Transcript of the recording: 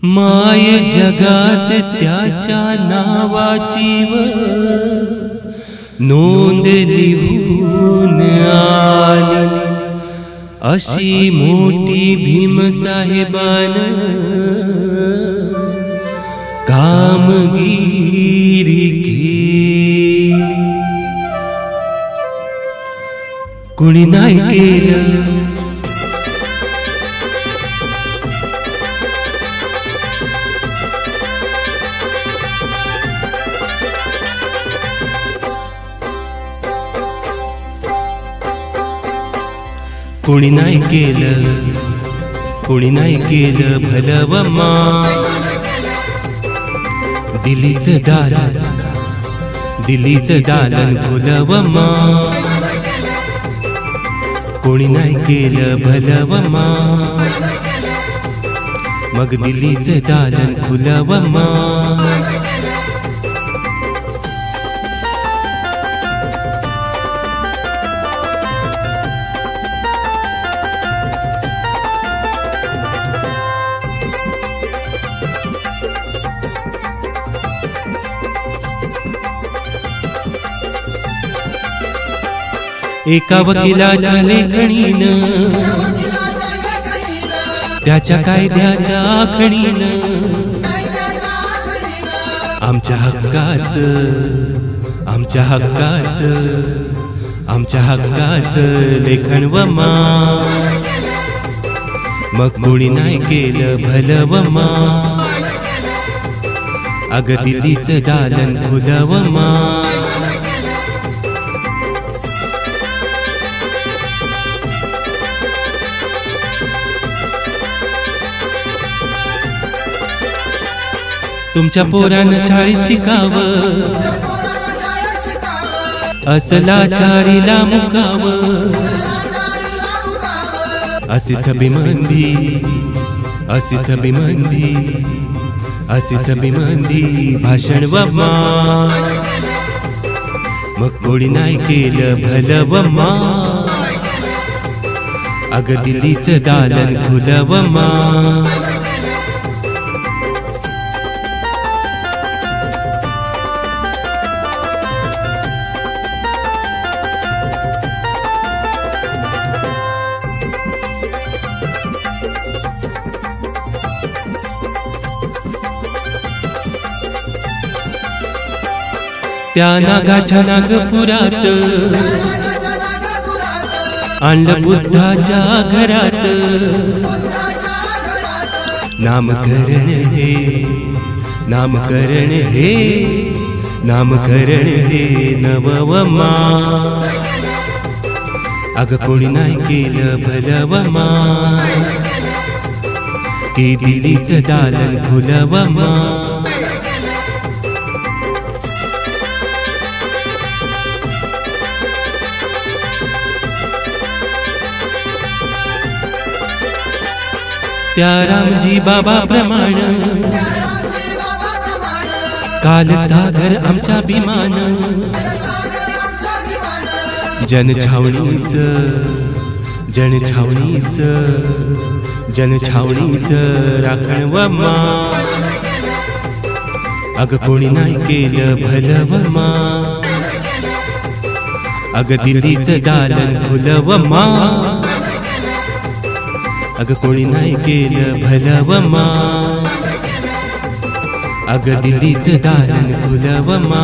माय जगात त्याच्या नावाची नोंद लिहून आली, अशी मोठी भीमसाहेबान कामगिरी केली. कुणी नाही केलं कुणी नाही केलं, कुणी नाही केलं भलं मा. दिल्लीचं दालन, दिल्लीचं दालन फुलव मा. कोणी नाही केलं भलं मा, मग दिल्लीचं दालन खुलव मा. एका वकिलाच्या लेखणीनं, त्याच्या कायद्याच्या आखणीनं, आमच्या हक्काचं, आमच्या हक्काचं, आमच्या हक्काचं लेखन व मा. मग कोणी नाही केलं भलं व मा, अगं दिल्लीचं दालन खुलव मा. तुमच्या पोरानं शाळेत शिकावं, असलाचारीला मुकावं. अशी सभी मंदी, अशी सभी मंदी, अशी सभी मंदी भाषण व मा. मग कोणी नाही केलं भलं व मा, अगं दिल्लीचं दालन खुलव मा. त्या नागाच्या नागपुरात आणलं बुद्धाच्या घरात. नामकरण हे, नामकरण हे, नामकरण हे नव मा. अगं कोणी नाही केलं भलं मा, की दिल्लीचं दालन खुलव मा. त्या रामजी बाबा प्रमाण काल सागर आमच्या विमान. जनछावणीच, जनछावणीच, जनछावणीच राखण व मा. अगं कोणी नाही केलं भलं व मा, अगं दिल्लीचं दालन खुलव मा. अगं कोणी नाही केलं भलं व मा, अगं दिल्लीचं दालन खुलव मा.